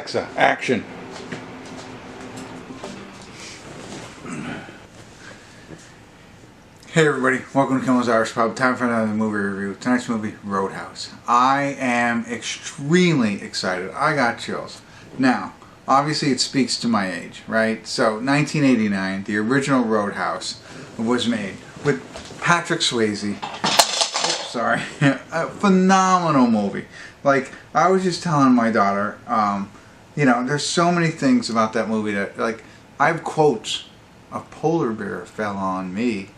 Alexa, action. Hey everybody, welcome to Kimmel's Irish Pub. Time for another movie review. Tonight's movie, Roadhouse. I am extremely excited. I got chills. Now, obviously it speaks to my age, right? So, 1989, the original Roadhouse was made with Patrick Swayze. Oops, sorry. A phenomenal movie. Like, I was just telling my daughter, you know, there's so many things about that movie that, like, I have quotes. A polar bear fell on me.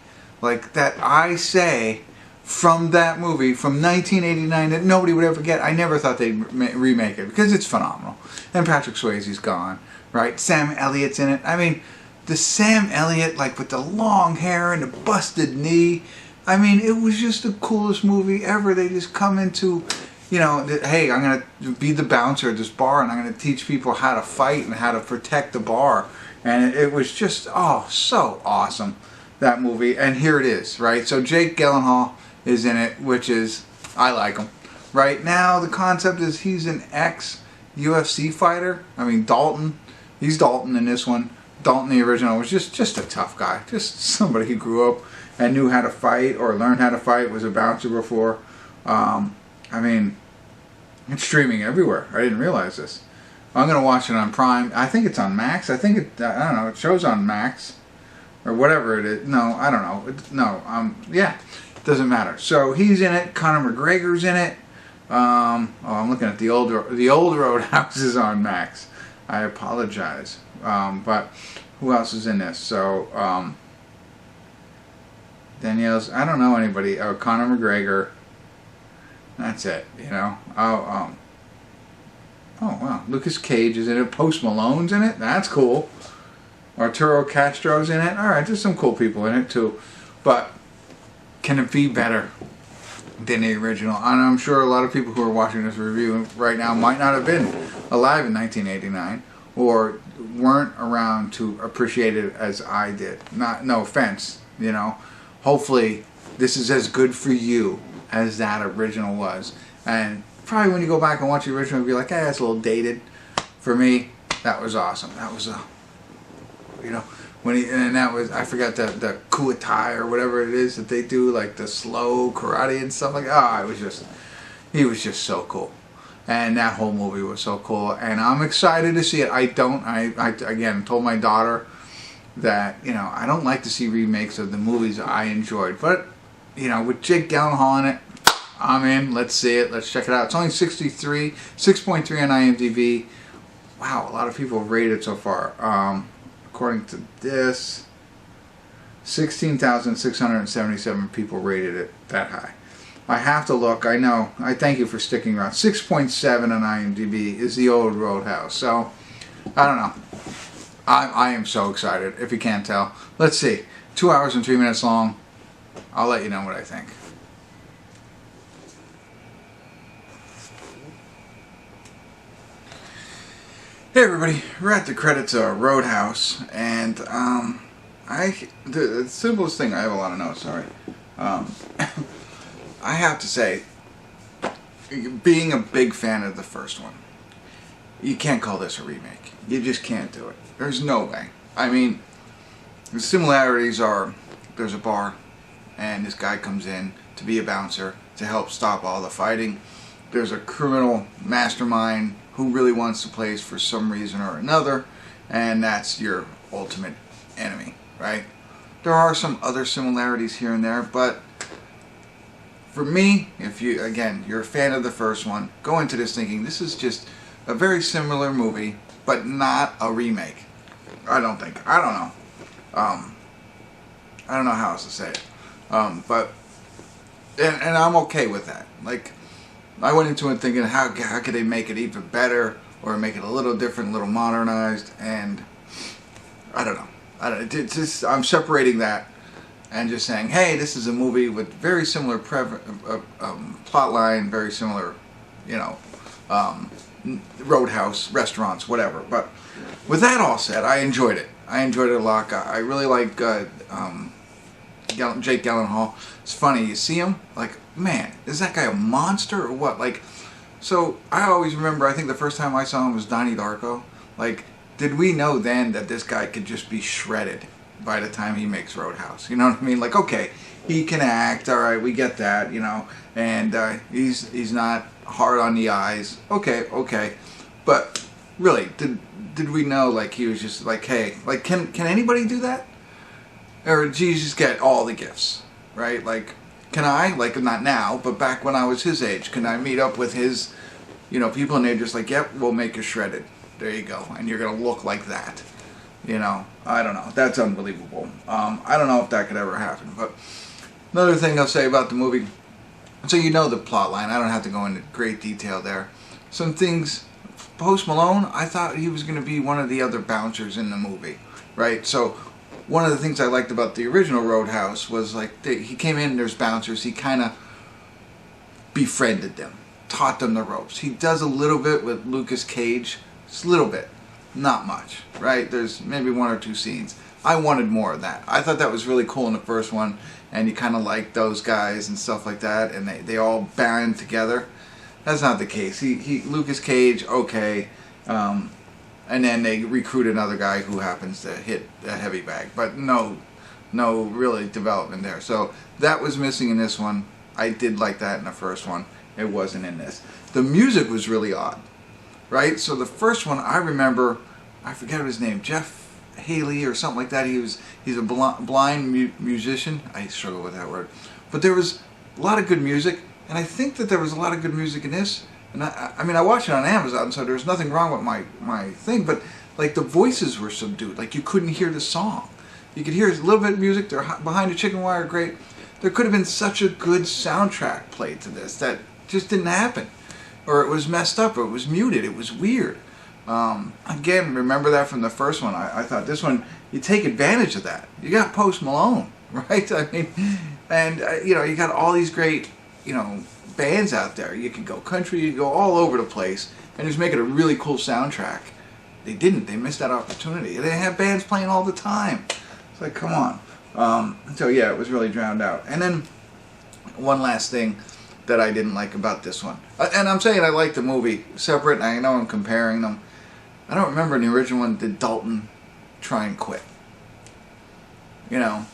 Like, that I say from that movie from 1989 that nobody would ever get. I never thought they'd remake it because it's phenomenal. And Patrick Swayze's gone, right? Sam Elliott's in it. I mean, the Sam Elliott, like, with the long hair and the busted knee. I mean, it was just the coolest movie ever. They just come into, you know, hey, I'm going to be the bouncer at this bar and I'm going to teach people how to fight and how to protect the bar. And it was just, oh, so awesome, that movie. And here it is, right? So Jake Gyllenhaal is in it, which is, I like him. Right now, the concept is he's an ex-UFC fighter. I mean, Dalton. He's Dalton in this one. Dalton, the original, was just a tough guy. Just somebody who grew up and knew how to fight or learned how to fight, was a bouncer before. I mean, it's streaming everywhere. I didn't realize this. I'm going to watch it on Prime. I think it's on Max. I think it, I don't know, it shows on Max. Or whatever it is. No, I don't know. Yeah, it doesn't matter. So he's in it. Conor McGregor's in it. Oh, I'm looking at the old Roadhouse is on Max. I apologize. But who else is in this? So, Daniela's, I don't know anybody. Oh, Conor McGregor. That's it, you know. Oh, wow. Lucas Cage is in it. Post Malone's in it. That's cool. Arturo Castro's in it. Alright, there's some cool people in it too. But can it be better than the original? And I'm sure a lot of people who are watching this review right now might not have been alive in 1989 or weren't around to appreciate it as I did. No offense, you know. Hopefully this is as good for you as that original was. And probably when you go back and watch the original, you'll be like, hey, that's a little dated. For me, that was awesome. That was a, you know, when he, and that was, I forgot the kuatai or whatever it is that they do, like the slow karate and stuff like that. Oh, he was just so cool. And that whole movie was so cool. And I'm excited to see it. I again told my daughter that, you know, I don't like to see remakes of the movies I enjoyed. But, you know, with Jake Gyllenhaal in it, I'm in. Let's see it. Let's check it out. It's only 6.3 on IMDb. Wow, a lot of people have rated it so far. According to this, 16,677 people rated it that high. I have to look. I know. I thank you for sticking around. 6.7 on IMDb is the old Roadhouse. So, I don't know. I am so excited, if you can't tell. Let's see. 2 hours and 3 minutes long. I'll let you know what I think. Hey everybody, we're at the credits of Roadhouse, and the simplest thing, I have a lot of notes, sorry. I have to say, being a big fan of the first one, you can't call this a remake. You just can't do it. There's no way. I mean, the similarities are, there's a bar, and this guy comes in to be a bouncer to help stop all the fighting. There's a criminal mastermind who really wants the place for some reason or another, and that's your ultimate enemy, right? There are some other similarities here and there, but for me, if you, again, you're a fan of the first one, go into this thinking this is just a very similar movie, but not a remake. I don't think. I don't know. I don't know how else to say it. But I'm okay with that. Like, I went into it thinking, how could they make it even better, or make it a little different, a little modernized, and I don't know. It's just, I'm separating that and just saying, hey, this is a movie with very similar plot line, very similar, you know, Roadhouse, restaurants, whatever. But with that all said, I enjoyed it. I enjoyed it a lot. I really like Jake Gyllenhaal. It's funny, you see him, like, man, is that guy a monster or what? Like, So I always remember, I think the first time I saw him was Donnie Darko. Like, did we know then that this guy could just be shredded by the time he makes Roadhouse? You know what I mean? Like, okay, he can act, all right, we get that, you know, and he's not hard on the eyes. Okay. But really, did we know, like, he was just like, hey, like, can anybody do that? Or did you just get all the gifts, right? Like, can I, like, not now, but back when I was his age, can I meet up with his, you know, people and they're just like, yep, we'll make you shredded. There you go. And you're going to look like that. You know, I don't know. That's unbelievable. I don't know if that could ever happen. But another thing I'll say about the movie, so you know the plot line. I don't have to go into great detail there. Some things, Post Malone, I thought he was going to be one of the other bouncers in the movie, right? So one of the things I liked about the original Roadhouse was, like, he came in and there's bouncers. He kind of befriended them, taught them the ropes. He does a little bit with Lucas Cage. Just a little bit. Not much, right? There's maybe one or two scenes. I wanted more of that. I thought that was really cool in the first one, and you kind of like those guys and stuff like that, and they all band together. That's not the case. He Lucas Cage, okay, and then they recruit another guy who happens to hit a heavy bag, but no really development there. So that was missing in this one. I did like that in the first one. It wasn't in this. The music was really odd, right? So the first one, I remember, I forget his name, Jeff Haley or something like that. He's a blind musician. I struggle with that word, but there was a lot of good music, and I think that there was a lot of good music in this. And I mean, I watched it on Amazon, so there's nothing wrong with my thing, but, like, the voices were subdued. Like, you couldn't hear the song. You could hear a little bit of music. They're behind a chicken wire, great. There could have been such a good soundtrack played to this that just didn't happen. Or it was messed up, or it was muted. It was weird. Again, remember that from the first one. I thought this one, you take advantage of that. You got Post Malone, right? I mean, and, you know, you got all these great, you know, bands out there. You can go country, you can go all over the place, and just make it a really cool soundtrack. They didn't. They missed that opportunity. They have bands playing all the time. It's like, come on. So yeah, it was really drowned out. And then one last thing that I didn't like about this one, and I'm saying I like the movie separate, and I know I'm comparing them. I don't remember in the original one, did Dalton try and quit? You know,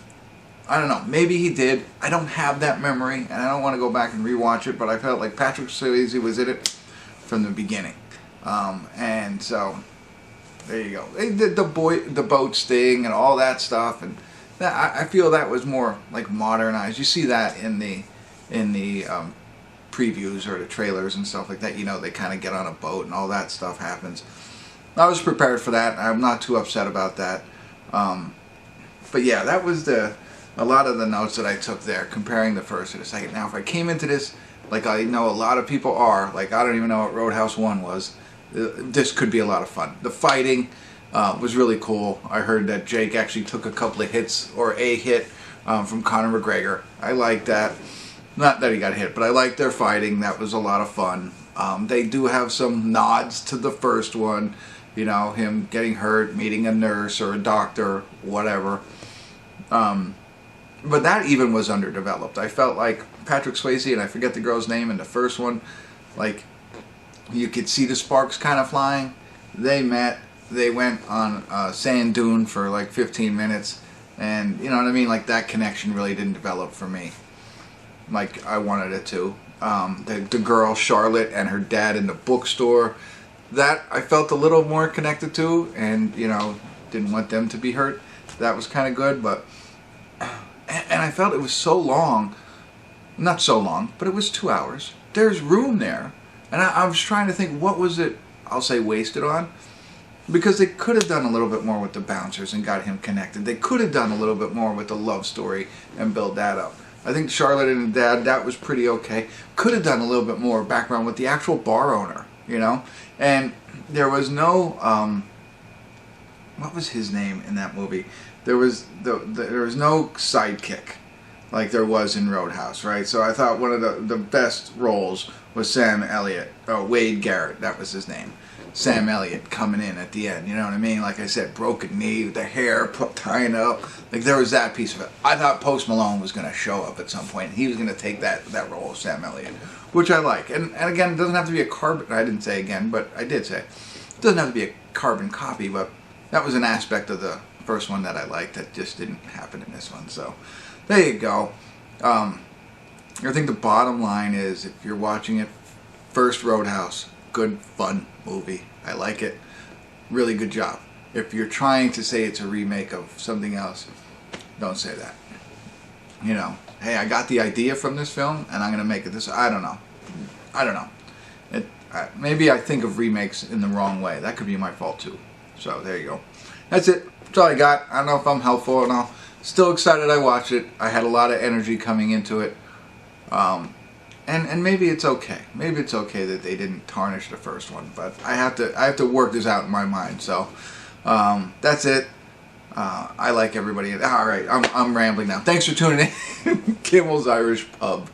I don't know. Maybe he did. I don't have that memory, and I don't want to go back and rewatch it, but I felt like Patrick Swayze was in it from the beginning. And so, there you go. They did the boat sting and all that stuff, and I feel that was more like modernized. You see that in the previews or the trailers and stuff like that. You know, they kind of get on a boat and all that stuff happens. I was prepared for that. I'm not too upset about that. But yeah, that was a lot of the notes that I took there, comparing the first to the second. Now, if I came into this, like I know a lot of people are, like I don't even know what Roadhouse 1 was, this could be a lot of fun. The fighting was really cool. I heard that Jake actually took a couple of hits, or a hit, from Conor McGregor. I like that. Not that he got hit, but I liked their fighting. That was a lot of fun. They do have some nods to the first one. You know, him getting hurt, meeting a nurse or a doctor, whatever. But that even was underdeveloped. I felt like Patrick Swayze, and I forget the girl's name in the first one, like, you could see the sparks kind of flying. They met. They went on a sand dune for like 15 minutes. And, you know what I mean? Like, that connection really didn't develop for me like I wanted it to. The girl, Charlotte, and her dad in the bookstore, that I felt a little more connected to, and, you know, didn't want them to be hurt. That was kind of good, but... And I felt it was so long. Not so long, but it was 2 hours. There's room there. And I was trying to think, what was it, I'll say, wasted on? Because they could have done a little bit more with the bouncers and got him connected. They could have done a little bit more with the love story and build that up. I think Charlotte and the dad, that was pretty okay. Could have done a little bit more background with the actual bar owner, you know? And there was no, what was his name in that movie? There was no sidekick like there was in Roadhouse, right? So I thought one of the best roles was Sam Elliott, Wade Garrett, that was his name. Sam Elliott coming in at the end. You know what I mean? Like I said, broken knee with the hair tying up. Like there was that piece of it. I thought Post Malone was going to show up at some point. He was going to take that role of Sam Elliott, which I like. And again, it doesn't have to be a carbon. I didn't say again, but I did say it doesn't have to be a carbon copy. But that was an aspect of the first one that I liked that just didn't happen in this one. So there you go. I think the bottom line is, if you're watching it, first Roadhouse, good, fun movie. I like it. Really good job. If you're trying to say it's a remake of something else, don't say that. You know, hey, I got the idea from this film, and I'm going to make it this. I don't know. Maybe I think of remakes in the wrong way. That could be my fault, too. So, there you go. That's it. That's all I got. I don't know if I'm helpful or not. Still excited I watched it. I had a lot of energy coming into it. And maybe it's okay. Maybe it's okay that they didn't tarnish the first one. But I have to work this out in my mind. So that's it. I like everybody. All right, I'm rambling now. Thanks for tuning in. Kimmel's Irish Pub.